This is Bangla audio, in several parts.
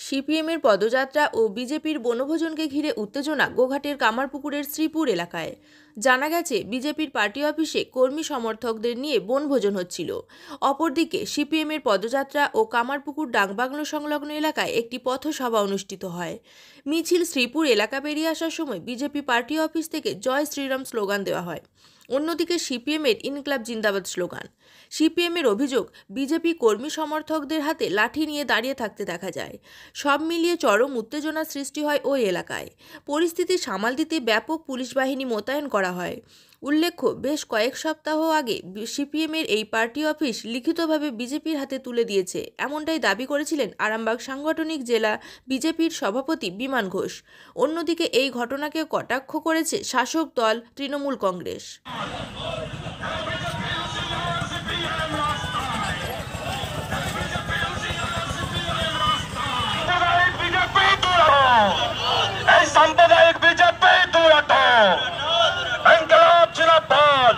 সিপিএমের পদযাত্রা ও বিজেপির বনভোজনকে ঘিরে উত্তেজনা গোঘাটের কামারপুকুরের শ্রীপুর এলাকায়। জানা গেছে, বিজেপির পার্টি অফিসে কর্মী সমর্থকদের নিয়ে বনভোজন হচ্ছিল। অপরদিকে সিপিএমের পদযাত্রা ও কামারপুকুর ডাকবাংলো সংলগ্ন এলাকায় একটি পথসভা অনুষ্ঠিত হয়। মিছিল শ্রীপুর এলাকা পেরিয়ে আসার সময় বিজেপি পার্টি অফিস থেকে জয় শ্রীরাম স্লোগান দেওয়া হয়। অন্যদিকে সিপিএমের ইনকলাব জিন্দাবাদ স্লোগান। সিপিএমের অভিযোগ, বিজেপি কর্মী সমর্থকদের হাতে লাঠি নিয়ে দাঁড়িয়ে থাকতে দেখা যায়। সব মিলিয়ে চরম উত্তেজনার সৃষ্টি হয় ওই এলাকায়। পরিস্থিতি সামাল দিতে ব্যাপক পুলিশ বাহিনী মোতায়েন করা হয়। উল্লেখ্য, বেশ কয়েক সপ্তাহ আগে সিপিএমের এই পার্টি অফিস লিখিতভাবে বিজেপির হাতে তুলে দিয়েছে, এমনটাই দাবি করেছিলেন আরামবাগ সাংগঠনিক জেলা বিজেপির সভাপতি বিমান ঘোষ। অন্যদিকে এই ঘটনাকে কটাক্ষ করেছে শাসক দল তৃণমূল কংগ্রেস। सांप्रदायिक बीजेपी दूर हटो, इंकलाब जिंदाबाद,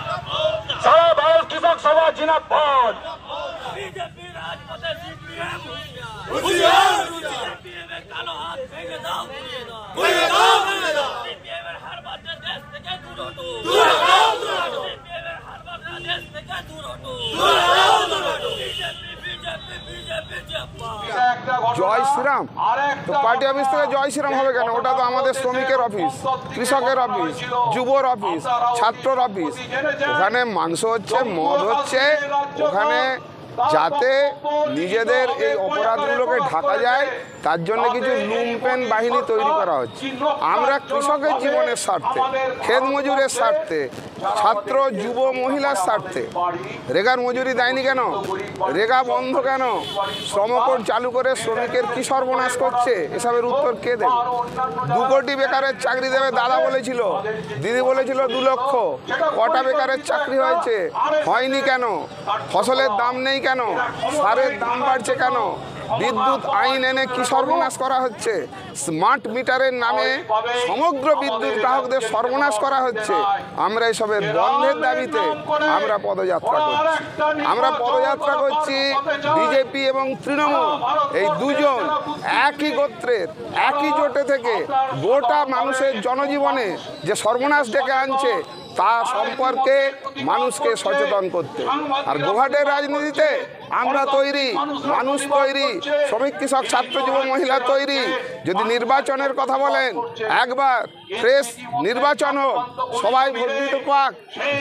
सारा भारत किसान सभा जिंदाबाद। बीजेपी राजपथे सीपीएम हुशियार, सीपीएम में कालो हाथ फेंक दाओ, सीपीएम में हर बात देश থেকে दूर हटो, सीपीएम में हर बात देश থেকে दूर हटो, बीजेपी জয় শ্রীরাম। তো পার্টি অফিস থেকে জয় শ্রীরাম হবে কেন? ওটা তো আমাদের শ্রমিকের অফিস, কৃষকের অফিস, যুবর অফিস, ছাত্রর অফিস। ওখানে মাংস হচ্ছে, মদ হচ্ছে, ওখানে যাতে নিজেদের এই অপরাধগুলোকে ঢাকা যায় তার জন্য কিছু লুম্পেন বাহিনী তৈরি করা হচ্ছে। আমরা কৃষকের জীবনের স্বার্থে, ক্ষেত মজুরের স্বার্থে, ছাত্র যুব মহিলার স্বার্থে রেগার মজুরি দেয়নি কেন? রেগা বন্ধ কেন? শ্রমকোড চালু করে শ্রমিকের কি সর্বনাশ করছে? এসবের উত্তর কে দেবে? 2 কোটি বেকারের চাকরি দেবে দাদা বলেছিল, দিদি বলেছিল 2 লক্ষ। কটা বেকারের চাকরি হয়েছে? হয়নি কেন? ফসলের দাম নেই কেন? সারের দাম বাড়ছে কেন? বিদ্যুৎ আইন এনে কি সর্বনাশ করা হচ্ছে? স্মার্ট মিটারের নামে সমগ্র বিদ্যুৎ গ্রাহকদের সর্বনাশ করা হচ্ছে। আমরা এসবের বন্ধের দাবিতে আমরা পদযাত্রা করছি। বিজেপি এবং তৃণমূল এই দুজন একই গোত্রের, একই জোটে থেকে গোটা মানুষের জনজীবনে যে সর্বনাশ ডেকে আনছে তা সম্পর্কে মানুষকে সচেতন করতে। আর গোঘাটের রাজনীতিতে আমরা তৈরি, মানুষ তৈরি, শ্রমিক কৃষক ছাত্র যুব মহিলা তৈরি। যদি নির্বাচনের কথা বলেন, একবার ফ্রেশ নির্বাচন হোক, সবাই ভোট দিতে পাক,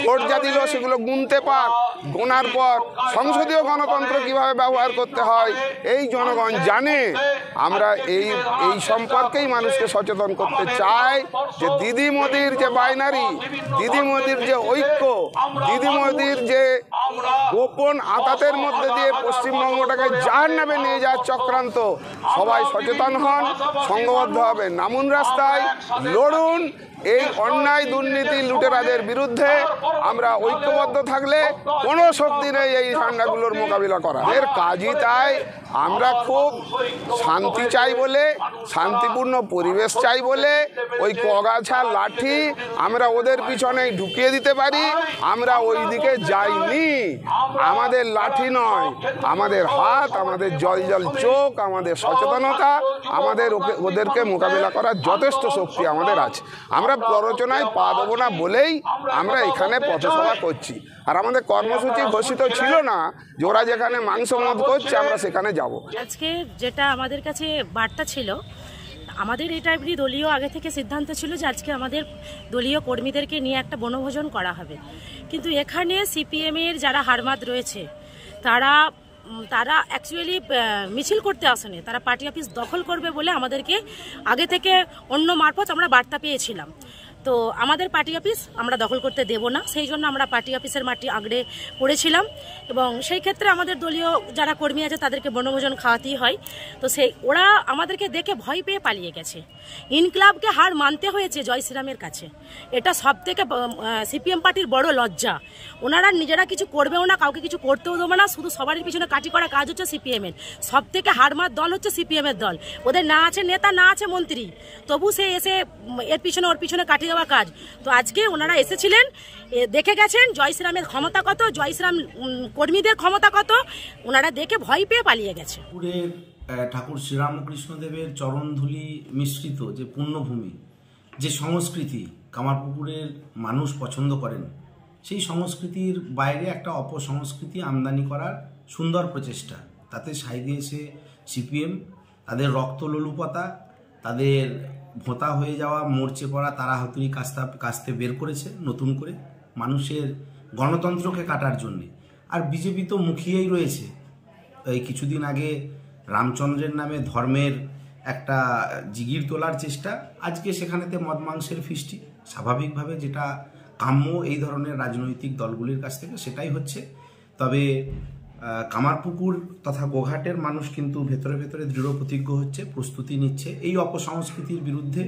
ভোট যা দিল সেগুলো গুনতে পাক, গোনার পর সংসদীয় গণতন্ত্র কিভাবে ব্যবহার করতে হয় এই জনগণ জানে। আমরা এই সম্পর্কেই মানুষকে সচেতন করতে চাই যে দিদি মোদির যে বাইনারি, দিদি মোদির যে ঐক্য, দিদি মোদির যে গোপন আঘাতের মধ্যে দিয়ে পশ্চিমবঙ্গটাকে জাহান্নামে নিয়ে যাওয়ার চক্রান্ত, সবাই সচেতন হন, সংঘবদ্ধ হবে, নামুন রাস্তায়, লড়ুন। এই অন্যায় দুর্নীতি লুটেরাদের বিরুদ্ধে আমরা ঐক্যবদ্ধ থাকলে কোনো শক্তি নেই এই ঝান্ডাগুলোর মোকাবিলা করা। এর কাজই তাই। আমরা খুব শান্তি চাই বলে, শান্তিপূর্ণ পরিবেশ চাই বলে ওই কগাছা লাঠি আমরা ওদের পিছনেই ঢুকিয়ে দিতে পারি। আমরা ওই দিকে যাইনি। আমাদের লাঠি নয়, আমাদের হাত, আমাদের জল জল চোখ, আমাদের সচেতনতা, আমাদের ওদেরকে মোকাবিলা করার যথেষ্ট শক্তি আমাদের আছে। আমরা প্ররোচনায় পা দেবো না বলেই আমরা এখানে পথসভা করছি। আর আমাদের কর্মসূচি ঘোষিত ছিল না যে ওরা যেখানে মাংস মদ করছে আমরা সেখানে যাব। আজকে যেটা আমাদের কাছে বার্তা ছিল, আমাদের এটা এমনি দলীয় আগে থেকে সিদ্ধান্ত ছিল যে আজকে আমাদের দলীয় কর্মীদেরকে নিয়ে একটা বনভোজন করা হবে। কিন্তু এখানে সিপিএমের যারা হারমাদ রয়েছে তারা অ্যাকচুয়ালি মিছিল করতে আসেনি, তারা পার্টি অফিস দখল করবে বলে আমাদেরকে আগে থেকে অন্য মারফত আমরা বার্তা পেয়েছিলাম। তো আমাদের পার্টি অফিস আমরা দখল করতে দেব না, সেই জন্য আমরা পার্টি অফিসের মাটি আঁকড়ে পড়েছিলাম। এবং সেই ক্ষেত্রে আমাদের দলীয় যারা কর্মী আছে তাদেরকে বনভোজন খাওয়াতেই হয়। তো ওরা আমাদেরকে দেখে ভয় পেয়ে পালিয়ে গেছে। ইনকলাবকে হার মানতে হয়েছে জয় শ্রীরামের কাছে। এটা সব থেকে সিপিএম পার্টির বড় লজ্জা। ওনারা নিজেরা কিছু করবেও না, কাউকে কিছু করতেও দেবো না, শুধু সবারই পিছনে কাটি করা কাজ হচ্ছে সিপিএমের। সব থেকে হারমার দল হচ্ছে সিপিএমের দল। ওদের না আছে নেতা, না আছে মন্ত্রী, তবু সে এসে এর পিছনে ওর পিছনে কাটি দেওয়া কাজ। তো আজকে ওনারা এসেছিলেন, দেখে গেছেন জয় শ্রীরামের ক্ষমতা কত, জয় শ্রীরাম কর্মীদের ক্ষমতা কত, ওনারা দেখে ভয় পেয়ে পালিয়ে গেছে। ঠাকুর শ্রীরামকৃষ্ণদেবের চরণধূলি মিশ্রিত যে পুণ্যভূমি, যে সংস্কৃতি কামারপুকুরের মানুষ পছন্দ করেন, সেই সংস্কৃতির বাইরে একটা অপসংস্কৃতি আমদানি করার সুন্দর প্রচেষ্টা। তাতে সাই দিয়েছে সিপিএম, তাদের রক্তলোলুপতা, তাদের ভোঁতা হয়ে যাওয়া মরচে পড়া তারা হাতুড়ি কাস্তে বের করেছে নতুন করে মানুষের গণতন্ত্রকে কাটার জন্যে। আর বিজেপি তো মুখিয়েই রয়েছে। এই কিছুদিন আগে রামচন্দ্রের নামে ধর্মের একটা জিগির তোলার চেষ্টা, আজকে সেখানেতে মদ মাংসের ফিস্টি। স্বাভাবিকভাবে যেটা কাম্য এই ধরনের রাজনৈতিক দলগুলির কাছ থেকে সেটাই হচ্ছে। তবে কামারপুকুর তথা গোঘাটের মানুষ কিন্তু ভেতরে ভেতরে দৃঢ় প্রতিজ্ঞ হচ্ছে, প্রস্তুতি নিচ্ছে এই অপসংস্কৃতির বিরুদ্ধে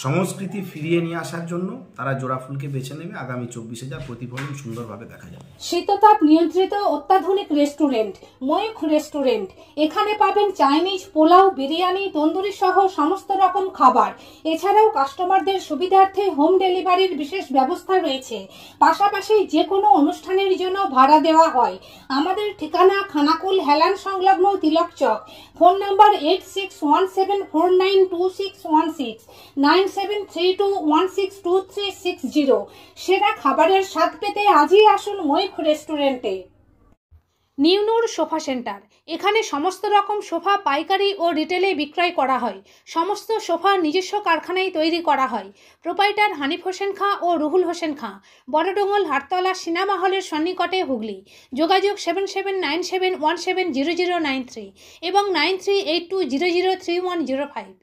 সংস্কৃতি ফিরিয়ে নিয়ে আসার জন্য। তারা জোড়াফুলকে বেছে নেবে। আগামী 24-এ যা প্রতিফলন সুন্দরভাবে দেখা যাবে। শীততাপ নিয়ন্ত্রিত অত্যাধুনিক রেস্টুরেন্ট ময়ূখ রেস্টুরেন্ট। এখানে পাবেন চাইনিজ, পোলাও, বিরিয়ানি, তন্দুরি সহ সমস্ত রকম খাবার। এছাড়াও কাস্টমারদের সুবিধার্থে হোম ডেলিভারির বিশেষ ব্যবস্থা রয়েছে। পাশাপাশি যে কোনো অনুষ্ঠানের জন্য ভাড়া দেওয়া হয়। আমাদের ঠিকানা খানাকুল হেলান সংলগ্ন তিলক চক। Phone number 8617492616 9732162360। সেরা খাবারের স্বাদ পেতে আজই আসুন ময়ূখ রেস্টুরেন্টে। নিউনুর সোফা সেন্টার। এখানে সমস্ত রকম সোফা পাইকারি ও রিটেলে বিক্রয় করা হয়। সমস্ত সোফা নিজস্ব কারখানায় তৈরি করা হয়। প্রোপাইটার হানিফ হোসেন খাঁ ও রুহুল হোসেন খাঁ, বড়ডোঙ্গল হাটতলা সিনেমা হলের সন্নিকটে, হুগলি। যোগাযোগ 7797170093 এবং 9382003105।